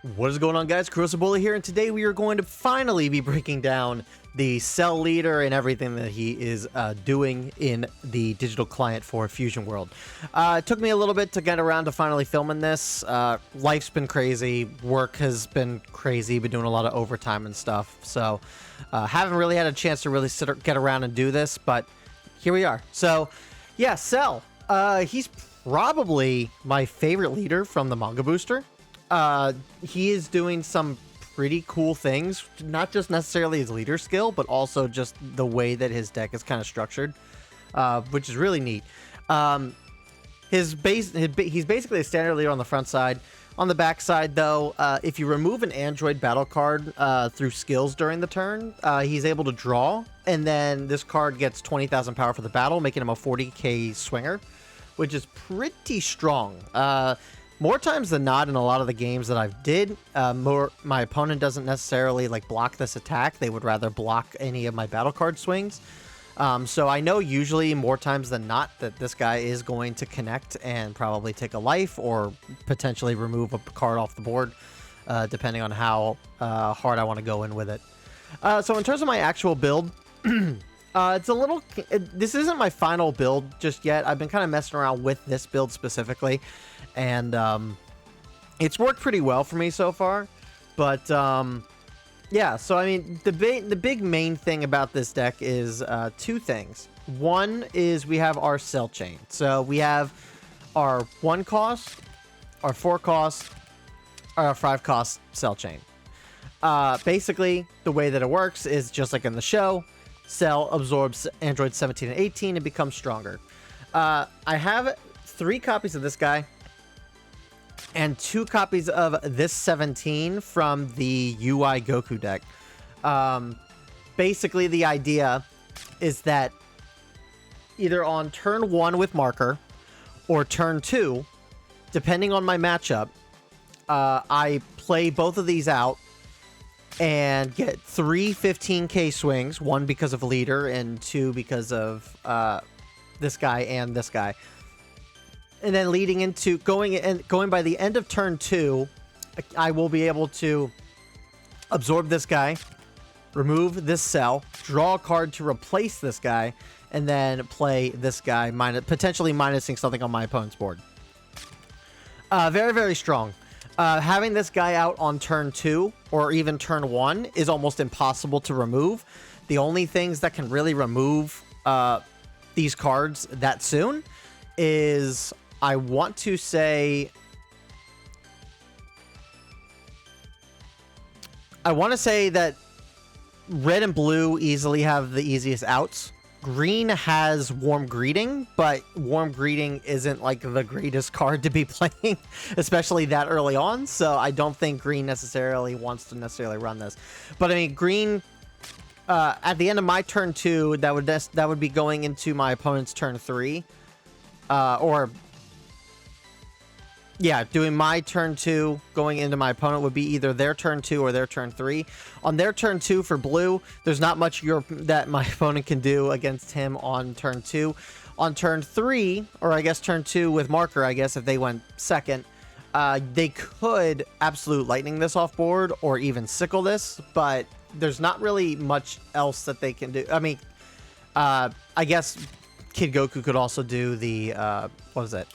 What is going on, guys? Crucible here, and today we are going to finally be breaking down the cell leader and everything that he is doing in the digital client for Fusion World. It took me a little bit to get around to finally filming this. Life's been crazy, work has been crazy, been doing a lot of overtime and stuff, so haven't really had a chance to really get around and do this, but here we are. So, yeah, Cell. He's probably my favorite leader from the manga booster. He is doing some pretty cool things, not just necessarily his leader skill, but also just the way that his deck is kind of structured, which is really neat. He's basically a standard leader on the front side. On the back side, though, if you remove an android battle card through skills during the turn, he's able to draw, and then this card gets 20,000 power for the battle, making him a 40k swinger, which is pretty strong. More times than not, in a lot of the games that I've did, my opponent doesn't necessarily like block this attack. They would rather block any of my battle card swings. So I know usually more times than not that this guy is going to connect and probably take a life or potentially remove a card off the board, depending on how hard I want to go in with it. So in terms of my actual build, it's a little... This isn't my final build just yet. I've been kind of messing around with this build specifically, and it's worked pretty well for me so far. But yeah, so I mean, the big main thing about this deck is two things. One is we have our cell chain. So we have our 1 cost, our 4 cost, our 5 cost cell chain. Basically, the way that it works is just like in the show. Cell absorbs androids 17 and 18 and becomes stronger. I have 3 copies of this guy and 2 copies of this 17 from the UI Goku deck. Basically, the idea is that either on turn 1 with marker or turn 2, depending on my matchup, I play both of these out and get 3 15k swings, 1 because of leader and 2 because of this guy and this guy. And then leading into going by the end of turn 2, I will be able to absorb this guy, remove this cell, draw a card to replace this guy, and then play this guy, potentially minusing something on my opponent's board. Very, very strong. Having this guy out on turn 2 or even turn 1 is almost impossible to remove. The only things that can really remove these cards that soon is, I want to say that red and blue easily have the easiest outs. Green has Warm Greeting, but Warm Greeting isn't like the greatest card to be playing, especially that early on. So I don't think Green necessarily wants to run this. But I mean, Green, at the end of my turn 2, that would be going into my opponent's turn 3, doing my turn 2, going into my opponent would be either their turn 2 or their turn 3. On their turn 2 for blue, there's not much that my opponent can do against him on turn 2. On turn 3, or I guess turn 2 with marker, I guess if they went second, they could absolute lightning this off board or even sickle this, but there's not really much else that they can do. I mean, I guess Kid Goku could also do the, what is it?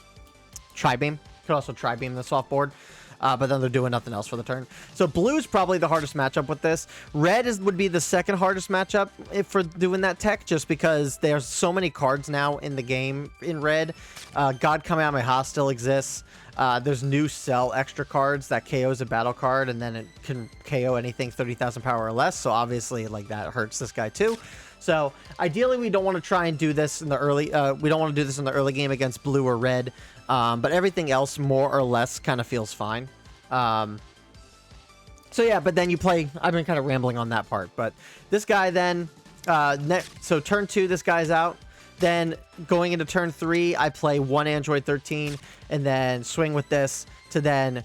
Tri-beam. Could also tri-beam this off board, but then they're doing nothing else for the turn. So blue is probably the hardest matchup with this. Red would be the second hardest matchup for doing that tech, just because there's so many cards now in the game in red. God Kamehameha still exists. There's new cell extra cards that KOs a battle card, and then it can KO anything 30,000 power or less. So obviously, like, that hurts this guy too. So ideally, we don't want to try and do this in the early. We don't want to do this in the early game against blue or red. But everything else more or less kind of feels fine. So yeah, but then you play... I've been kind of rambling on that part, but this guy then... so turn 2, this guy's out. Then going into turn 3, I play 1 Android 13, and then swing with this to then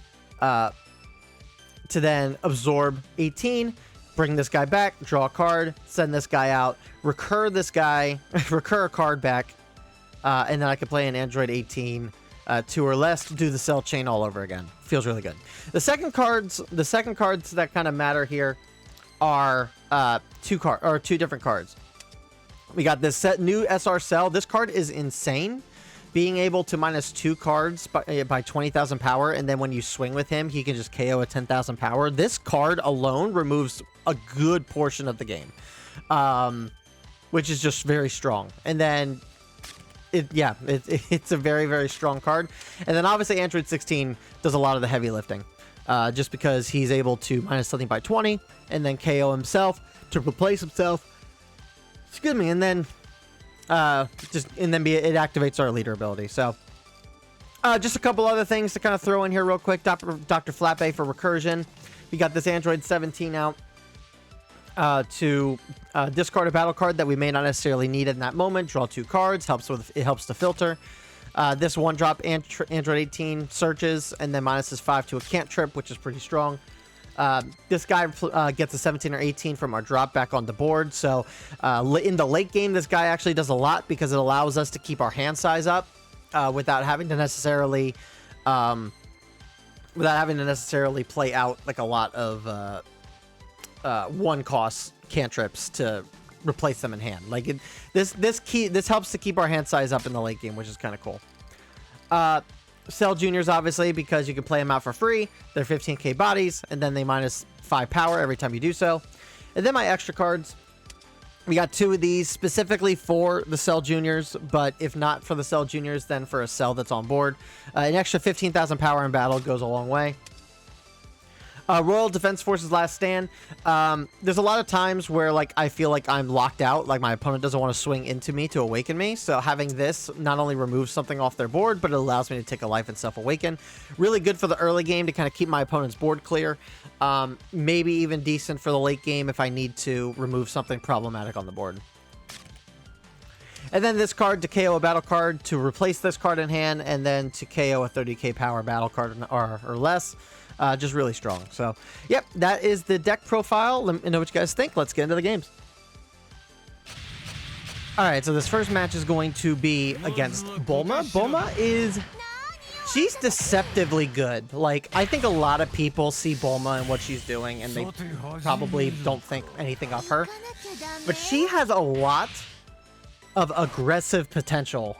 absorb 18, bring this guy back, draw a card, send this guy out, recur this guy, recur a card back, and then I can play an Android 18 2 or less to do the cell chain all over again. Feels really good. The second cards that kind of matter here are two different cards. We got this new SR Cell. This card is insane. Being able to -2 cards by 20,000 power, and then when you swing with him, he can just KO at 10,000 power. This card alone removes a good portion of the game, which is just very strong. And then, it's a very, very strong card. And then obviously Android 16 does a lot of the heavy lifting, just because he's able to minus something by 20, and then KO himself to replace himself. Excuse me, and then it activates our leader ability. So just a couple other things to kind of throw in here real quick. Dr. Flatbay for recursion. We got this Android 17 out to discard a battle card that we may not necessarily need in that moment. Draw 2 cards. It helps to filter. This 1-drop Android 18 searches and then -5 to a cantrip, which is pretty strong. This guy gets a 17 or 18 from our drop back on the board. So in the late game, this guy actually does a lot because it allows us to keep our hand size up without having to necessarily play out like a lot of 1-cost cantrips to replace them in hand. Like this helps to keep our hand size up in the late game, which is kind of cool. Cell Juniors, obviously, because you can play them out for free. They're 15k bodies, and then they -5 power every time you do so. And then my extra cards. We got 2 of these specifically for the Cell Juniors, but if not for the Cell Juniors, then for a Cell that's on board. An extra 15,000 power in battle goes a long way. Royal Defense Forces Last Stand. There's a lot of times where like I feel like I'm locked out, like my opponent doesn't want to swing into me to awaken me. So having this not only removes something off their board, but it allows me to take a life and self-awaken. Really good for the early game to kind of keep my opponent's board clear. Maybe even decent for the late game if I need to remove something problematic on the board. And then this card to KO a battle card, to replace this card in hand, and then to KO a 30k power battle card or less. Just really strong. So, yep, that is the deck profile. Let me know what you guys think. Let's get into the games. Alright, so this first match is going to be against Bulma. She's deceptively good. Like, I think a lot of people see Bulma and what she's doing, and they probably don't think anything of her. But she has a lot of aggressive potential.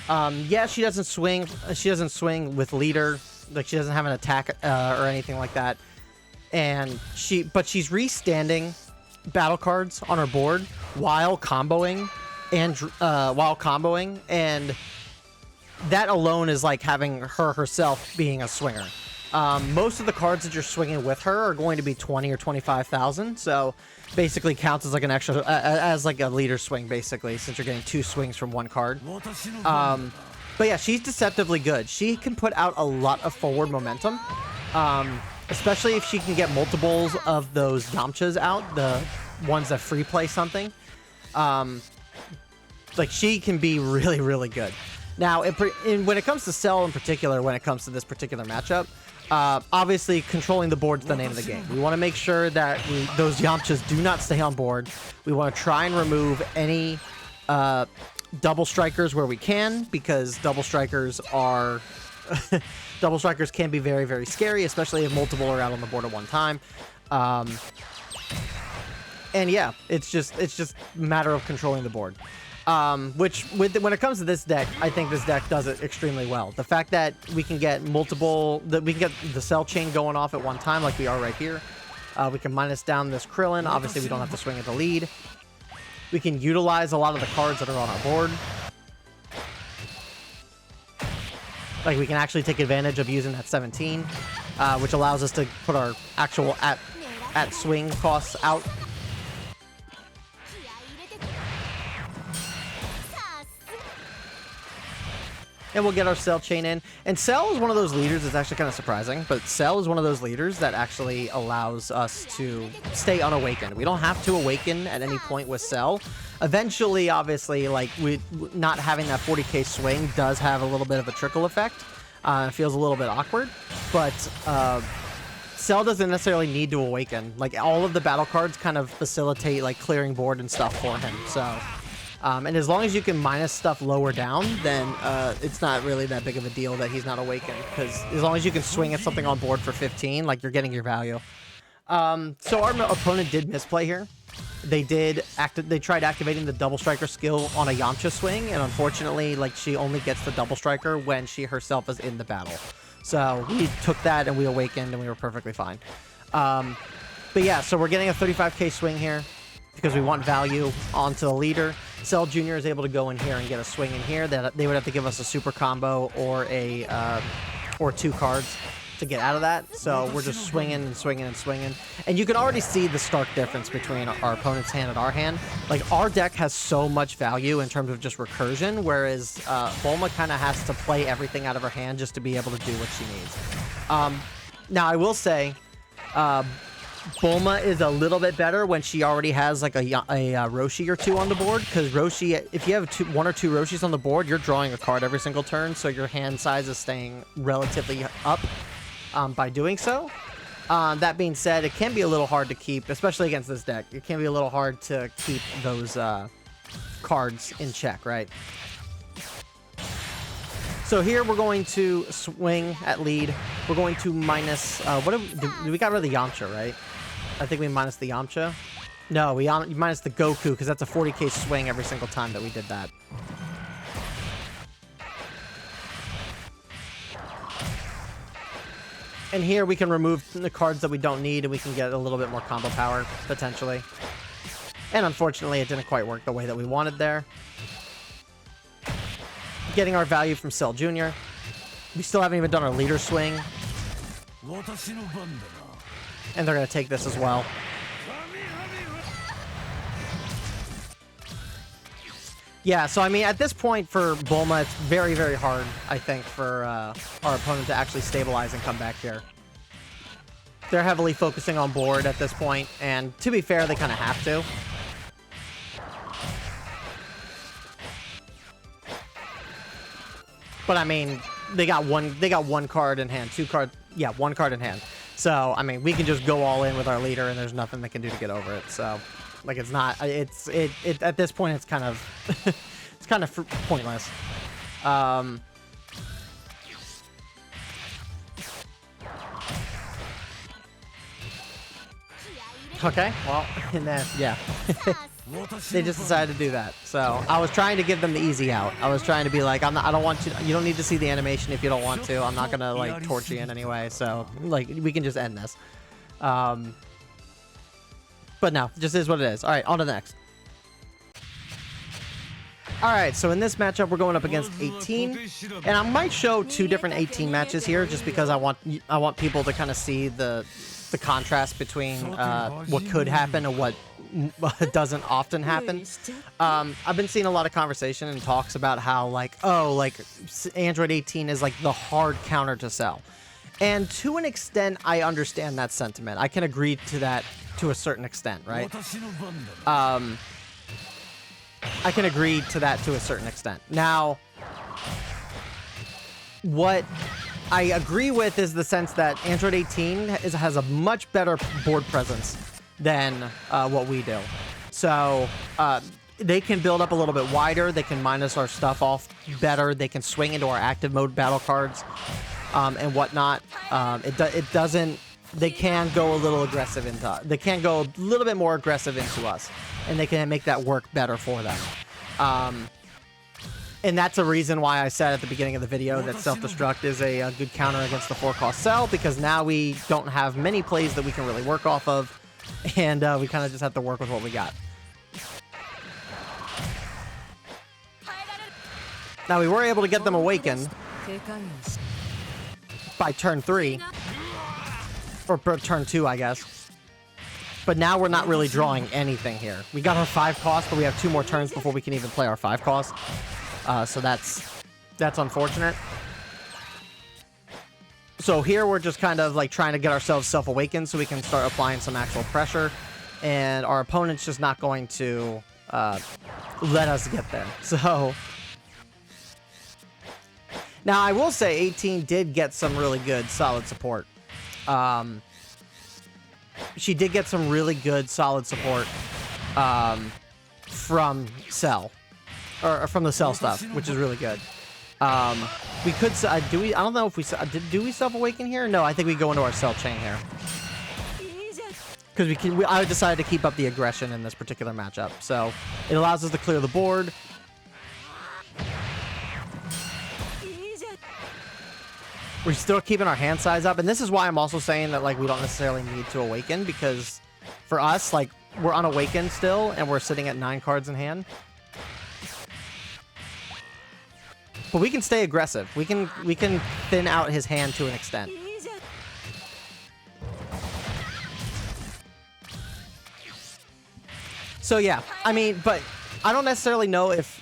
Yeah, she doesn't swing. She doesn't swing with leader. Like, she doesn't have an attack or anything like that. And but she's restanding battle cards on her board while comboing, and that alone is like having her herself being a swinger. Most of the cards that you're swinging with her are going to be 20 or 25,000. So basically counts as like an extra, as like a leader swing, basically, since you're getting 2 swings from 1 card. But yeah, she's deceptively good. She can put out a lot of forward momentum, especially if she can get multiples of those Yamchas out, the ones that free play something. Like, she can be really, really good. Now, when it comes to Cell in particular, when it comes to this particular matchup, obviously controlling the board is the name of the game. We want to make sure that those Yamchas do not stay on board. We want to try and remove any double strikers where we can, because double strikers can be very, very scary, especially if multiple are out on the board at one time. And yeah, it's just a matter of controlling the board. Which when it comes to this deck, I think this deck does it extremely well. The fact that we can get we can get the cell chain going off at one time, like we are right here. We can minus down this Krillin. Obviously, we don't have to swing at the lead. We can utilize a lot of the cards that are on our board. Like, we can actually take advantage of using that 17, which allows us to put our actual at swing costs out. And we'll get our Cell chain in. And Cell is one of those leaders that's actually kind of surprising, but Cell is one of those leaders that actually allows us to stay unawakened. We don't have to awaken at any point with Cell. Eventually, obviously, like, not having that 40k swing does have a little bit of a trickle effect. It feels a little bit awkward, but Cell doesn't necessarily need to awaken. Like, all of the battle cards kind of facilitate, like, clearing board and stuff for him. So And as long as you can minus stuff lower down, then it's not really that big of a deal that he's not awakened. Because as long as you can swing at something on board for 15, like, you're getting your value. So our opponent did misplay here. They tried activating the double striker skill on a Yamcha swing, and unfortunately, like, she only gets the double striker when she herself is in the battle. So we took that and we awakened and we were perfectly fine. But yeah, so we're getting a 35k swing here because we want value onto the leader. Cell Jr. is able to go in here and get a swing in here. That they would have to give us a super combo or or 2 cards to get out of that. So we're just swinging and swinging and swinging. And you can already see the stark difference between our opponent's hand and our hand. Like, our deck has so much value in terms of just recursion, whereas Bulma kind of has to play everything out of her hand just to be able to do what she needs. Now, I will say, Bulma is a little bit better when she already has like a Roshi or 2 on the board, because Roshi, if you have 1 or 2 Roshis on the board, you're drawing a card every single turn, so your hand size is staying relatively up by doing so. That being said, it can be a little hard to keep, especially against this deck. It can be a little hard to keep those cards in check, right? So here we're going to swing at lead. We're going to minus... we got rid of the Yamcha, right? I think we minus the Yamcha. No, we minus the Goku, because that's a 40k swing every single time that we did that. And here we can remove the cards that we don't need, and we can get a little bit more combo power, potentially. And unfortunately, it didn't quite work the way that we wanted there. Getting our value from Cell Jr. We still haven't even done our leader swing. And they're going to take this as well. Yeah, so I mean, at this point for Bulma, it's very, very hard, I think, for our opponent to actually stabilize and come back here. They're heavily focusing on board at this point, and to be fair, they kind of have to. But I mean, they got one card in hand, 2 cards, yeah, 1 card in hand. So I mean, we can just go all in with our leader, and there's nothing they can do to get over it. So, like, it's not, it at this point, it's kind of, it's kind of pointless. Okay, well, and then yeah. They just decided to do that. So I was trying to give them the easy out. I was trying to be like, I don't want you don't need to see the animation if you don't want to. I'm not gonna like torture you in any way. So like, we can just end this. But no, just is what it is. All right, on to the next. All right, so in this matchup, we're going up against 18, and I might show 2 different 18 matches here, just because I want people to kind of see the contrast between what could happen and what doesn't often happen. I've been seeing a lot of conversation and talks about how, like, oh, like, Android 18 is like the hard counter to Cell. And to an extent, I understand that sentiment. I can agree to that to a certain extent, right? I can agree to that to a certain extent. Now, what I agree with is the sense that Android 18 has a much better board presence than what we do. So they can build up a little bit wider. They can minus our stuff off better. They can swing into our active mode battle cards and whatnot. It doesn't. They can go a little aggressive into. They can go a little bit more aggressive into us, and they can make that work better for them. And that's a reason why I said at the beginning of the video that self-destruct is a good counter against the 4-cost Cell, because now we don't have many plays that we can really work off of, and we kind of just have to work with what we got. Now, we were able to get them awakened by turn 3, or turn 2, I guess. But now we're not really drawing anything here. We got our 5-cost, but we have 2 more turns before we can even play our 5-cost. So that's unfortunate. So here we're just kind of like trying to get ourselves self-awakened so we can start applying some actual pressure. And our opponent's just not going to let us get there. So now I will say 18 did get some really good solid support. She did get some really good solid support from Cell. or from the cell stuff, which is really good. We could do we? I don't know if we do we self-awaken here? No, I think we go into our cell chain here because I decided to keep up the aggression in this particular matchup, so it allows us to clear the board. We're still keeping our hand size up, and this is why I'm also saying that like we don't necessarily need to awaken, because for us, like, we're unawakened still, and we're sitting at 9 cards in hand. But we can stay aggressive. We can thin out his hand to an extent. So yeah, I mean, but I don't necessarily know if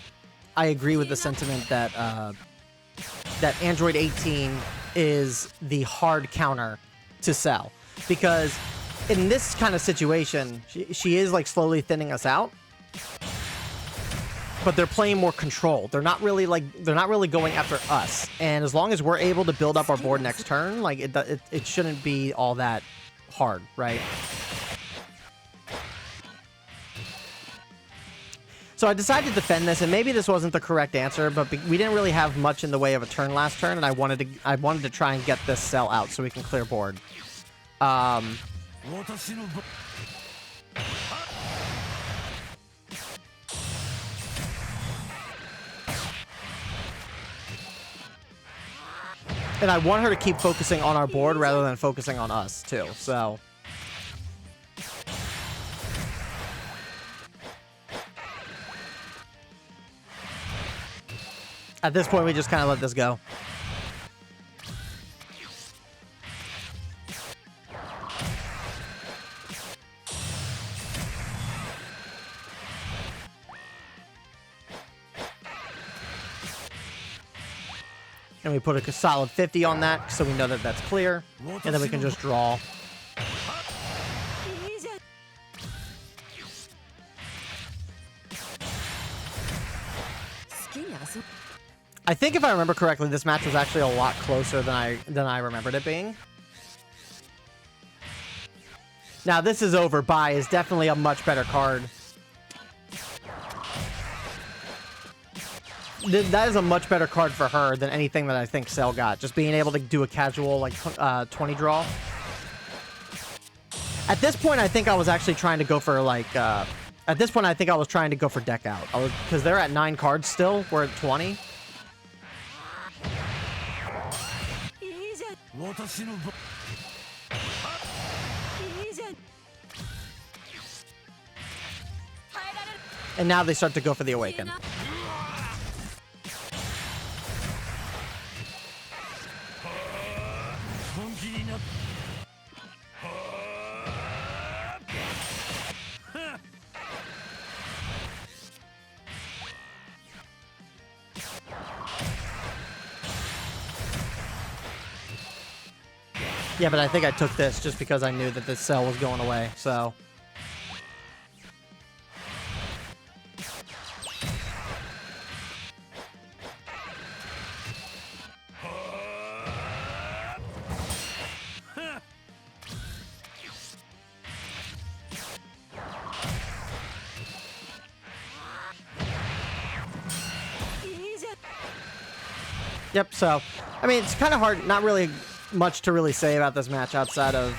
I agree with the sentiment that that Android 18 is the hard counter to Cell, because in this kind of situation, she is like slowly thinning us out, but they're playing more control. They're not really going after us, and as long as we're able to build up our board next turn, like it shouldn't be all that hard, right? So I decided to defend this, and maybe this wasn't the correct answer, but we didn't really have much in the way of a turn last turn, and I wanted to try and get this Cell out so we can clear board. And I want her to keep focusing on our board rather than focusing on us, too, so... At this point, we just kind of let this go. And we put a solid 50 on that, so we know that that's clear. And then we can just draw. I think if I remember correctly, this match was actually a lot closer than I remembered it being. Now, this is over. Bai is definitely a much better card. That is a much better card for her than anything that I think Cell got. Just being able to do a casual, like, 20 draw. At this point, I think I was actually trying to go for, like, at this point, I think I was trying to go for deck out. Because they're at 9 cards still. We're at 20. And now they start to go for the Awaken. Yeah, but I think I took this just because I knew that this Cell was going away, so... Yep, so, I mean, it's kind of hard, not really much to really say about this match outside of,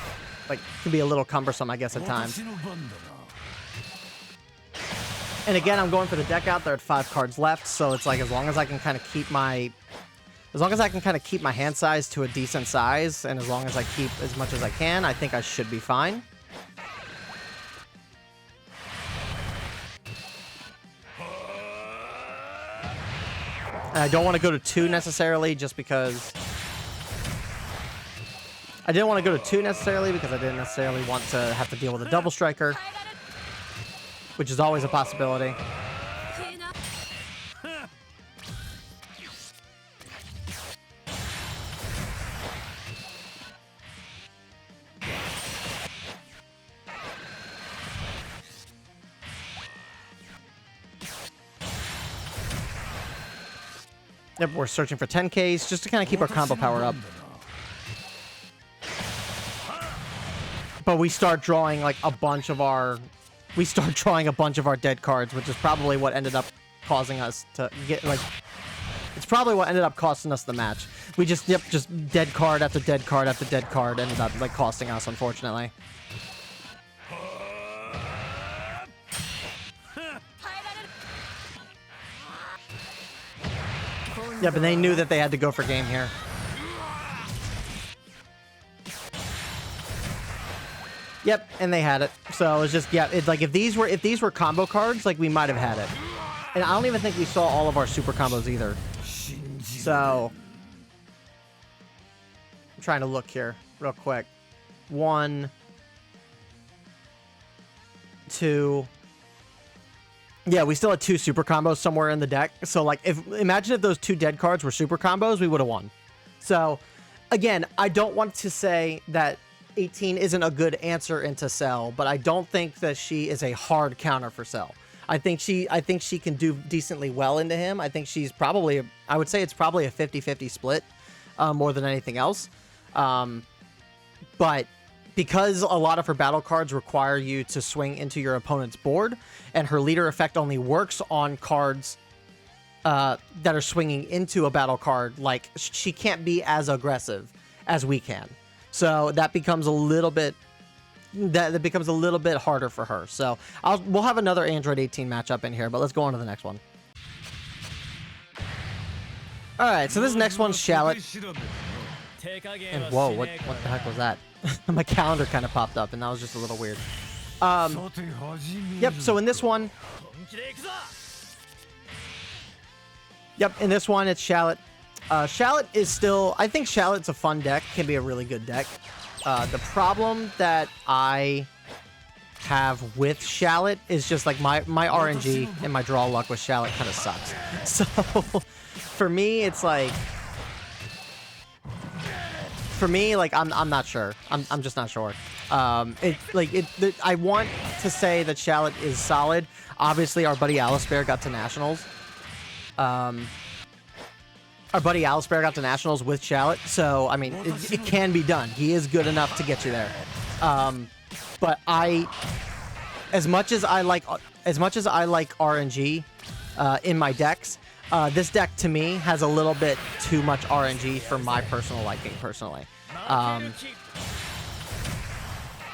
like, it can be a little cumbersome, I guess, at times. And again, I'm going for the deck out. There are 5 cards left, so it's like, as long as I can kind of keep my... As long as I can kind of keep my hand size to a decent size, and as long as I keep as much as I can, I think I should be fine. And I don't want to go to 2 necessarily, just because... I didn't want to go to 2 necessarily, because I didn't necessarily want to have to deal with a double striker, which is always a possibility. Yep, we're searching for 10Ks just to kind of keep our combo power up. But we start drawing like a bunch of our... We start drawing a bunch of our dead cards, which is probably what ended up causing us to get, like, it's probably what ended up costing us the match. We just, yep, just dead card after dead card after dead card ended up, like, costing us, unfortunately. Yeah, but they knew that they had to go for game here. Yep, and they had it. So it was just, yeah, it's like if these were combo cards, like we might have had it. And I don't even think we saw all of our super combos either. So I'm trying to look here real quick. 1, 2. Yeah, we still had 2 super combos somewhere in the deck. So, like, imagine if those 2 dead cards were super combos, we would have won. So, again, I don't want to say that 18 isn't a good answer into Cell, but I don't think that she is a hard counter for Cell. I think she can do decently well into him. I think she's probably, I would say it's probably a 50-50 split, more than anything else. But because a lot of her battle cards require you to swing into your opponent's board, and her leader effect only works on cards that are swinging into a battle card, like, she can't be as aggressive as we can. So that becomes a little bit harder for her. So we'll have another Android 18 matchup in here, but let's go on to the next one. All right, so this next one's Shallot. And whoa, what the heck was that? My calendar kind of popped up, and that was just a little weird. Yep, so in this one... Yep, in this one, it's Shallot. Shallot is still... I think Shallot's a fun deck, can be a really good deck. The problem that I have with Shallot is just, like, my RNG and my draw luck with Shallot kind of sucks. So, for me, it's like... For me, like, I'm not sure. I'm just not sure. I want to say that Shallot is solid. Obviously, our buddy Alistair got to Nationals. Our buddy Alistair got to Nationals with Shallot, so, I mean, it can be done. He is good enough to get you there. But as much as I like RNG in my decks, this deck, to me, has a little bit too much RNG for my personal liking, personally.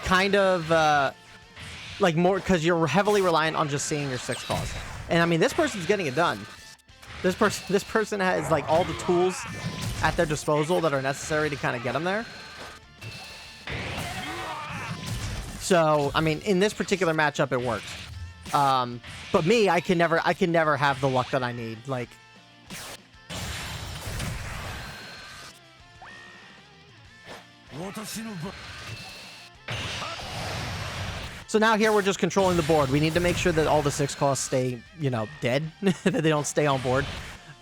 Kind of, like, more, because you're heavily reliant on just seeing your 6 cost. And, I mean, this person's getting it done. This person has, like, all the tools at their disposal that are necessary to kind of get them there. So, I mean, in this particular matchup, it works. But me, I can never have the luck that I need. Like, so now here we're just controlling the board. We need to make sure that all the 6 costs stay, you know, dead, that they don't stay on board,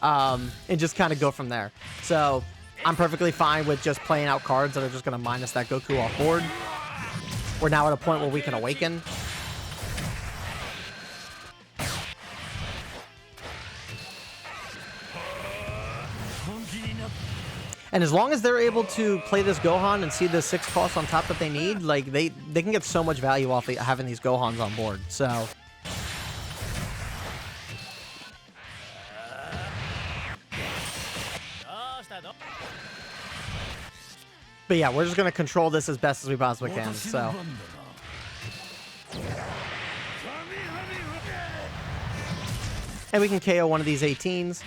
and just kind of go from there. So I'm perfectly fine with just playing out cards that are just going to minus that Goku off board. We're now at a point where we can awaken. And as long as they're able to play this Gohan and see the 6 costs on top that they need, like, they can get so much value off having these Gohans on board. So, but yeah, we're just gonna control this as best as we possibly can. So, and we can KO one of these 18s.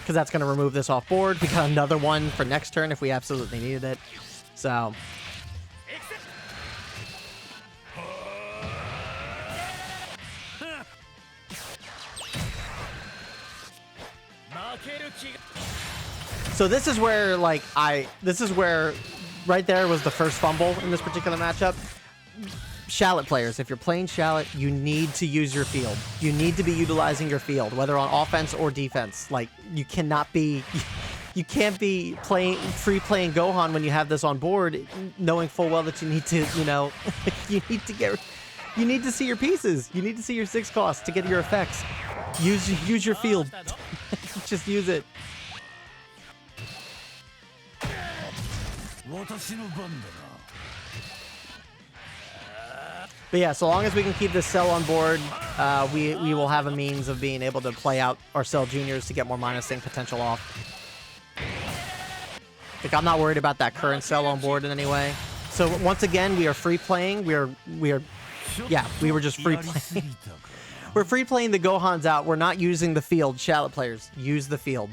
Because that's going to remove this off board. We got another one for next turn if we absolutely needed it. So. So this is where, like, this is where right there was the first fumble in this particular matchup. Shallot players, if you're playing Shallot, you need to use your field. You need to be utilizing your field, whether on offense or defense. Like, you can't be free playing Gohan when you have this on board, knowing full well that you need to, you know, you need to see your pieces. You need to see your 6 costs to get your effects. Use your field. Just use it. But yeah, so long as we can keep this Cell on board, we will have a means of being able to play out our Cell Juniors to get more minus sync potential off. Like, I'm not worried about that current Cell on board in any way. So once again, we are free playing. We were just free playing. We're free playing the Gohans out. We're not using the field. Shallot players, use the field.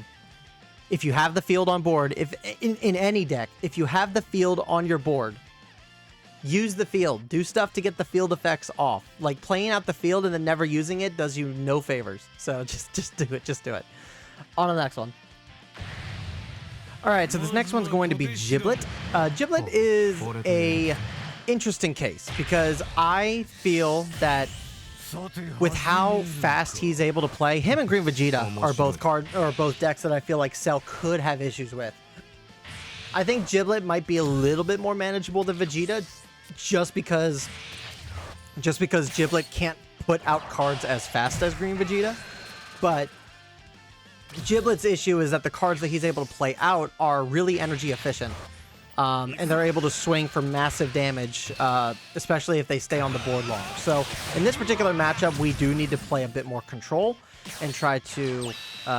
If you have the field on board, if in any deck, if you have the field on your board, use the field. Do stuff to get the field effects off. Like, playing out the field and then never using it does you no favors. So just do it. Just do it. On to the next one. All right, so this next one's going to be Giblet. Giblet is a interesting case because I feel that with how fast he's able to play, him and Green Vegeta are both decks that I feel like Cell could have issues with. I think Giblet might be a little bit more manageable than Vegeta, just because Giblet can't put out cards as fast as Green Vegeta, but Giblet's issue is that the cards that he's able to play out are really energy efficient, and they're able to swing for massive damage, especially if they stay on the board long. So in this particular matchup, we do need to play a bit more control and try to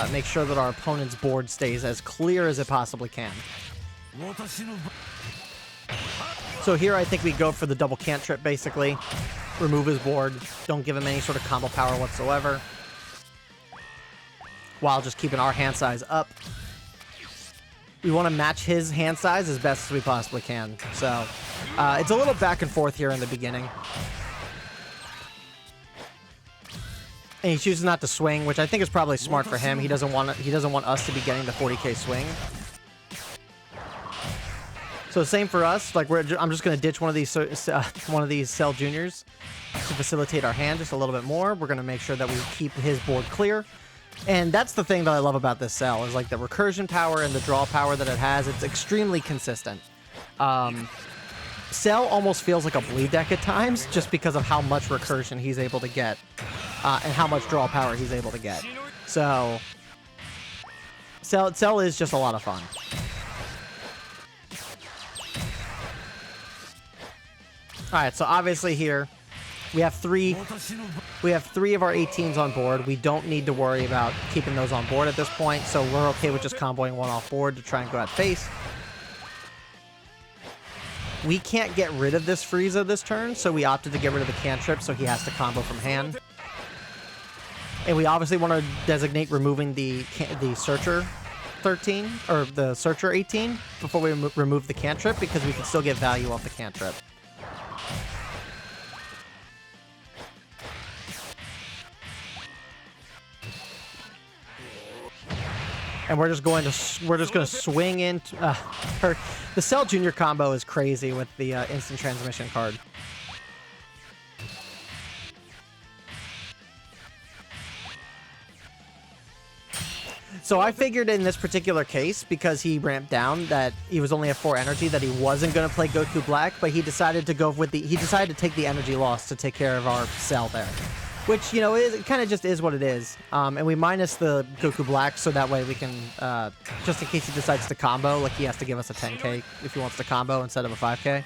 make sure that our opponent's board stays as clear as it possibly can. So here I think we go for the double cantrip, basically. Remove his board, don't give him any sort of combo power whatsoever, while just keeping our hand size up. We want to match his hand size as best as we possibly can. So it's a little back and forth here in the beginning. And he chooses not to swing, which I think is probably smart for him. He doesn't want us to be getting the 40k swing. So same for us. Like, I'm just going to ditch one of these Cell Juniors to facilitate our hand just a little bit more. We're going to make sure that we keep his board clear. And that's the thing that I love about this Cell, is like the recursion power and the draw power that it has. It's extremely consistent. Cell almost feels like a bleed deck at times, just because of how much recursion he's able to get, and how much draw power he's able to get. So Cell is just a lot of fun. All right, so obviously here we have three of our 18s on board. We don't need to worry about keeping those on board at this point, so we're okay with just comboing one off board to try and go at face. We can't get rid of this Frieza this turn, so we opted to get rid of the cantrip, so he has to combo from hand. And we obviously want to designate removing the Searcher 13, or the Searcher 18, before we remove the cantrip, because we can still get value off the cantrip. And we're just going to swing into the Cell Junior combo is crazy with the instant transmission card. So I figured in this particular case, because he ramped down, that he was only at 4 energy, that he wasn't going to play Goku Black, but he decided to go with he decided to take the energy loss to take care of our Cell there. Which, you know, it kind of just is what it is. And we minus the Goku Black, so that way we can, just in case he decides to combo, like he has to give us a 10k if he wants to combo instead of a 5k.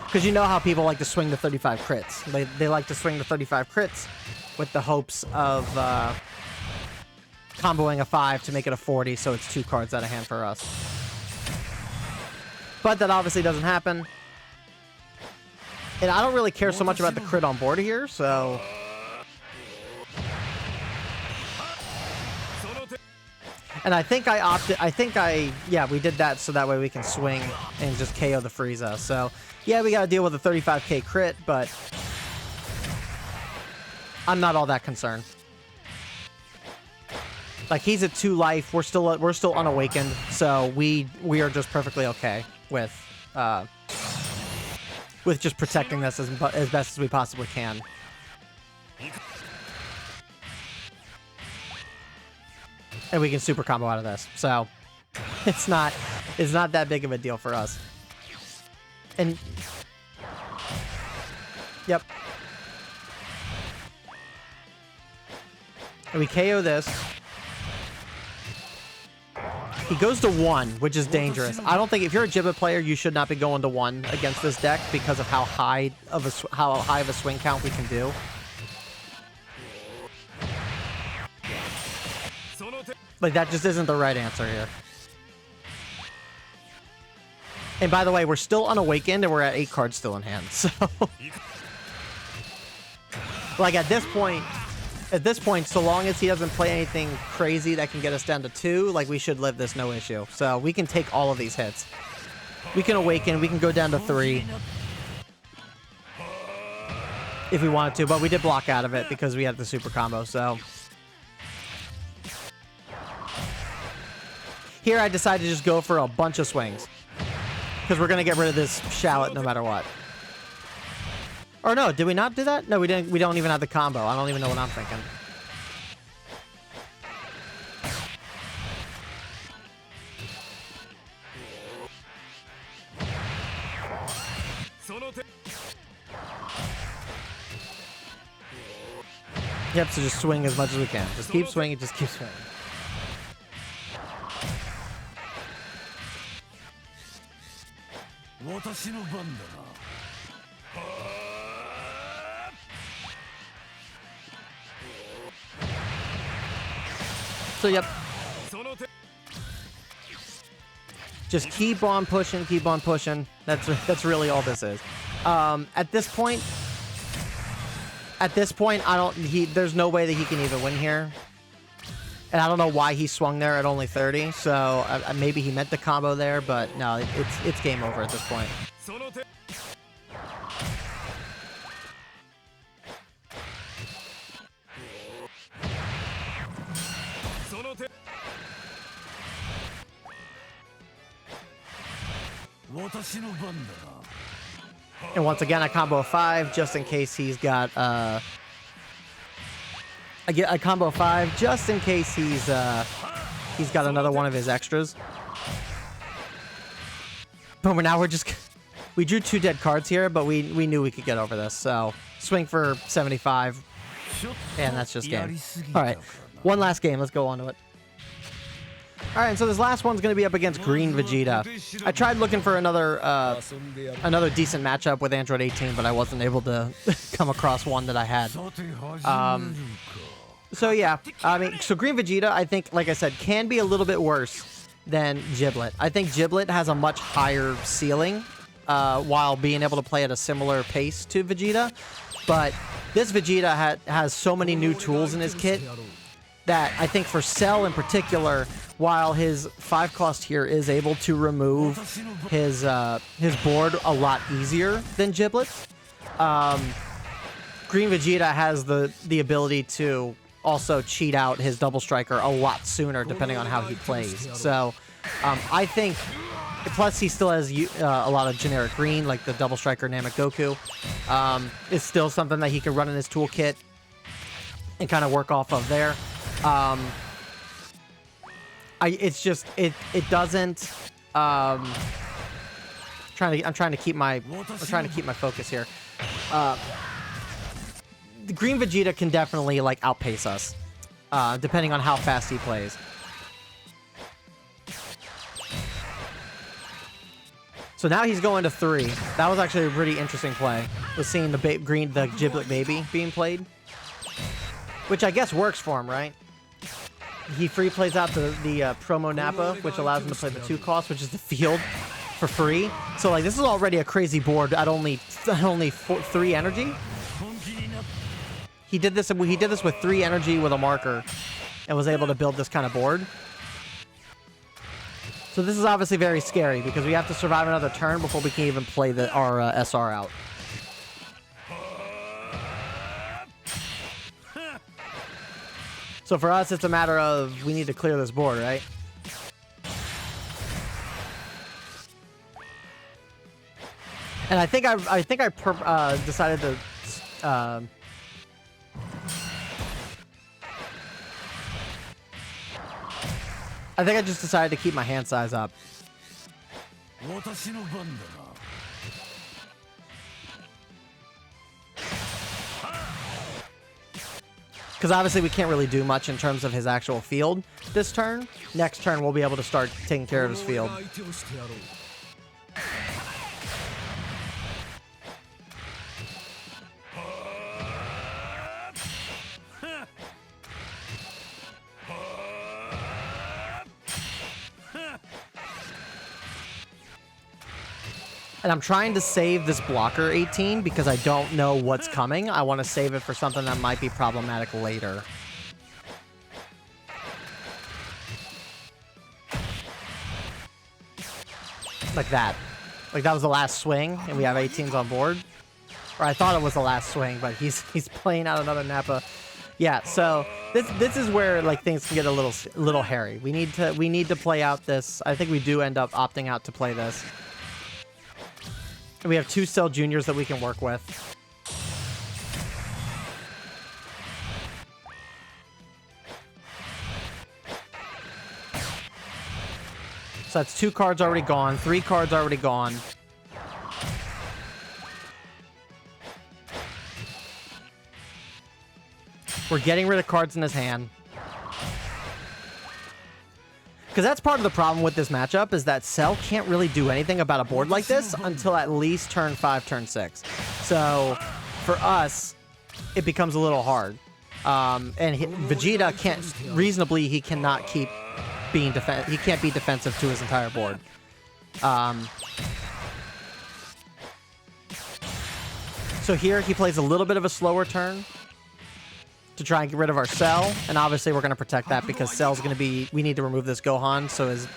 Because you know how people like to swing the 35 crits. They like to swing the 35 crits with the hopes of comboing a 5 to make it a 40, so it's 2 cards out of hand for us. But that obviously doesn't happen. And I don't really care so much about the crit on board here, so... And I think we did that so that way we can swing and just KO the Frieza. So, yeah, we gotta deal with a 35k crit, but I'm not all that concerned. Like, he's at 2 life, we're still unawakened, so we are just perfectly okay with just protecting this as best as we possibly can. And we can super combo out of this. So it's not that big of a deal for us. And yep. And we KO this. He goes to 1, which is dangerous. I don't think if you're a Giblet player, you should not be going to 1 against this deck because of how high of a swing count we can do. Like, that just isn't the right answer here. And by the way, we're still unawakened and we're at 8 cards still in hand. So, like at this point, so long as he doesn't play anything crazy that can get us down to 2, like we should live this no issue. So we can take all of these hits. We can awaken. We can go down to 3 if we wanted to, but we did block out of it because we had the super combo. So. Here I decided to just go for a bunch of swings. Because we're going to get rid of this shallot no matter what. Or no, did we not do that? No, we didn't. We don't even have the combo. I don't even know what I'm thinking. Yep, so just swing as much as we can. Just keep swinging, just keep swinging. So, yep. Just keep on pushing, keep on pushing. That's really all this is. At this point, there's no way that he can even win here. And I don't know why he swung there at only 30, so maybe he meant the combo there, but no, it's game over at this point. And once again, I combo 5 just in case he's got I get a combo 5 just in case he's got another one of his extras. But we drew 2 dead cards here, but we knew we could get over this. So swing for 75, and that's just game. All right, one last game. Let's go on to it. All right, and so this last one's going to be up against Green Vegeta. I tried looking for another decent matchup with Android 18, but I wasn't able to come across one that I had. So yeah, I mean, so Green Vegeta, I think, like I said, can be a little bit worse than Giblet. I think Giblet has a much higher ceiling while being able to play at a similar pace to Vegeta. But this Vegeta has so many new tools in his kit that I think for Cell in particular, while his 5-cost here is able to remove his board a lot easier than Giblet's, Green Vegeta has the ability to also cheat out his double striker a lot sooner depending on how he plays. So I think, plus he still has a lot of generic green, like the double striker Namek Goku. It's still something that he can run in his toolkit and kind of work off of there. It doesn't. I'm trying to keep my focus here. The Green Vegeta can definitely like outpace us, depending on how fast he plays. So now he's going to 3. That was actually a pretty interesting play. Was seeing the Giblet baby being played, which I guess works for him, right? He free plays out the promo Nappa, which allows him to play the 2-cost, which is the field, for free. So like this is already a crazy board at only 3 energy. He did this with 3 energy with a marker, and was able to build this kind of board. So this is obviously very scary because we have to survive another turn before we can even play our SR out. So for us, it's a matter of we need to clear this board, right? And I think I decided to. I think I just decided to keep my hand size up. Because obviously we can't really do much in terms of his actual field this turn. Next turn we'll be able to start taking care of his field. And I'm trying to save this blocker 18 because I don't know what's coming. I want to save it for something that might be problematic later. Like that. Like that was the last swing, and we have 18s on board. Or I thought it was the last swing, but he's playing out another Nappa. Yeah, so this is where like things can get a little hairy. We need to play out this. I think we do end up opting out to play this. We have 2 Cell Juniors that we can work with. So that's 2 cards already gone, 3 cards already gone. We're getting rid of cards in his hand. Because that's part of the problem with this matchup, is that Cell can't really do anything about a board like this until at least turn 5, turn 6. So, for us, it becomes a little hard. Vegeta can't, reasonably, he cannot keep being he can't be defensive to his entire board. So here, he plays a little bit of a slower turn to try and get rid of our Cell, and obviously we're going to protect that because Cell's going to be... We need to remove this Gohan, so his...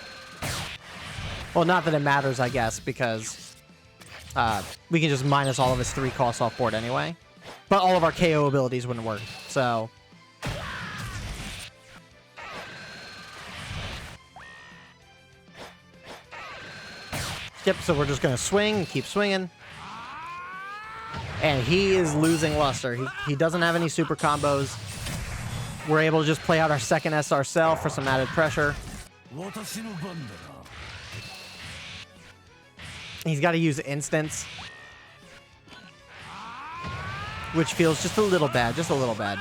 Well, not that it matters, I guess, because we can just minus all of his 3 costs off board anyway. But all of our KO abilities wouldn't work, so... Yep, so we're just going to swing and keep swinging. And he is losing luster. He doesn't have any super combos. We're able to just play out our second SR Cell for some added pressure. He's got to use instants, which feels just a little bad, just a little bad.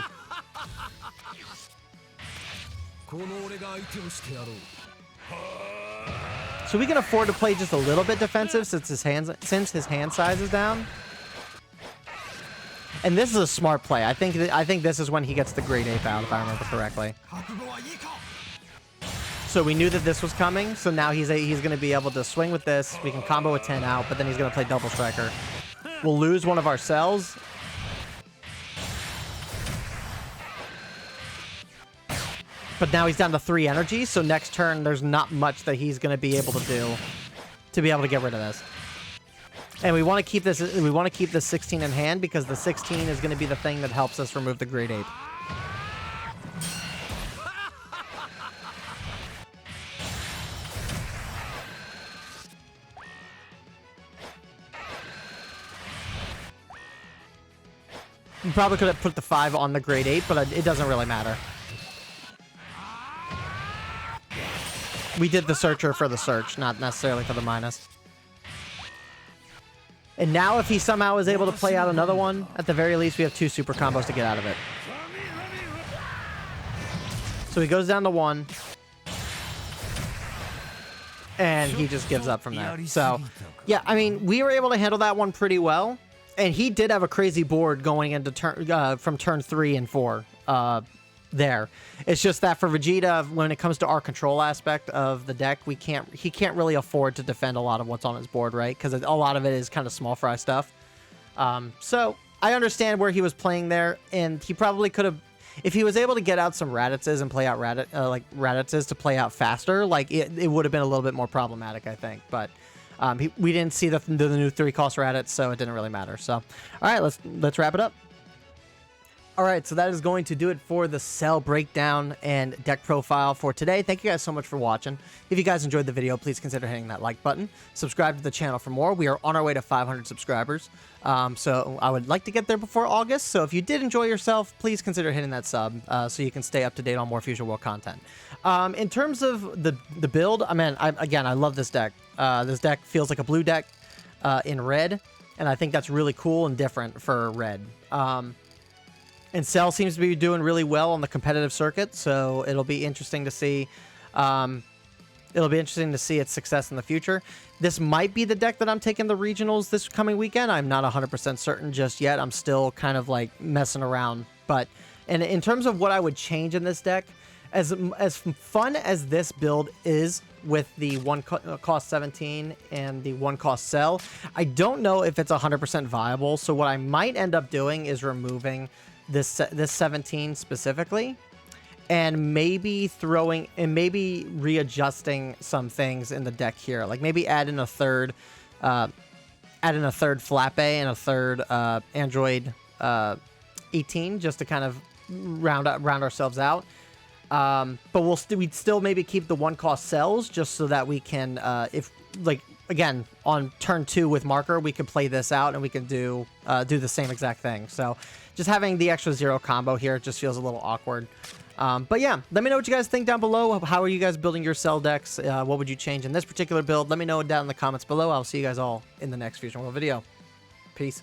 So we can afford to play just a little bit defensive since his hand size is down. And this is a smart play. I think this is when he gets the Great Ape out, if I remember correctly. So we knew that this was coming, so now he's going to be able to swing with this. We can combo a 10 out, but then he's going to play Double Striker. We'll lose one of our cells. But now he's down to 3 energy, so next turn there's not much that he's going to be able to do to be able to get rid of this. And we want to keep this. We want to keep the 16 in hand because the 16 is going to be the thing that helps us remove the Great Ape. You probably could have put the 5 on the Great Ape, but it doesn't really matter. We did the searcher for the search, not necessarily for the minus. And now if he somehow is able to play out another one, at the very least we have 2 super combos to get out of it. So he goes down to 1. And he just gives up from there. So, yeah, I mean, we were able to handle that one pretty well. And he did have a crazy board going into from turn 3 and 4 there. It's just that for Vegeta, when it comes to our control aspect of the deck, he can't really afford to defend a lot of what's on his board, right? Because a lot of it is kind of small fry stuff. So I understand where he was playing there, and he probably could have, if he was able to get out some Raditzes and play out Raditzes to play out faster, like it would have been a little bit more problematic, I think. But we didn't see the new 3-cost Raditz, so it didn't really matter. So, all right, let's wrap it up. All right, so that is going to do it for the Cell breakdown and deck profile for today. Thank you guys so much for watching. If you guys enjoyed the video, please consider hitting that like button. Subscribe to the channel for more. We are on our way to 500 subscribers. So I would like to get there before August. So if you did enjoy yourself, please consider hitting that sub so you can stay up to date on more Fusion World content. In terms of the build, I mean, I love this deck. This deck feels like a blue deck in red, and I think that's really cool and different for red. And Cell seems to be doing really well on the competitive circuit, so it'll be interesting to see. It'll be interesting to see its success in the future. This might be the deck that I'm taking the regionals this coming weekend. I'm not 100% certain just yet. I'm still kind of like messing around. But in terms of what I would change in this deck, as fun as this build is with the one cost 17 and the one cost Cell, I don't know if it's 100% viable. So what I might end up doing is removing this 17 specifically, and maybe readjusting some things in the deck here, like maybe add in a third Flappe and a third Android 18, just to kind of round ourselves out. But we'd still maybe keep the one cost Cells, just so that we can, if like again on turn 2 with Marker, we can play this out and we can do the same exact thing. So just having the extra 0 combo here just feels a little awkward. But yeah, let me know what you guys think down below. How are you guys building your Cell decks? What would you change in this particular build? Let me know down in the comments below. I'll see you guys all in the next Fusion World video. Peace.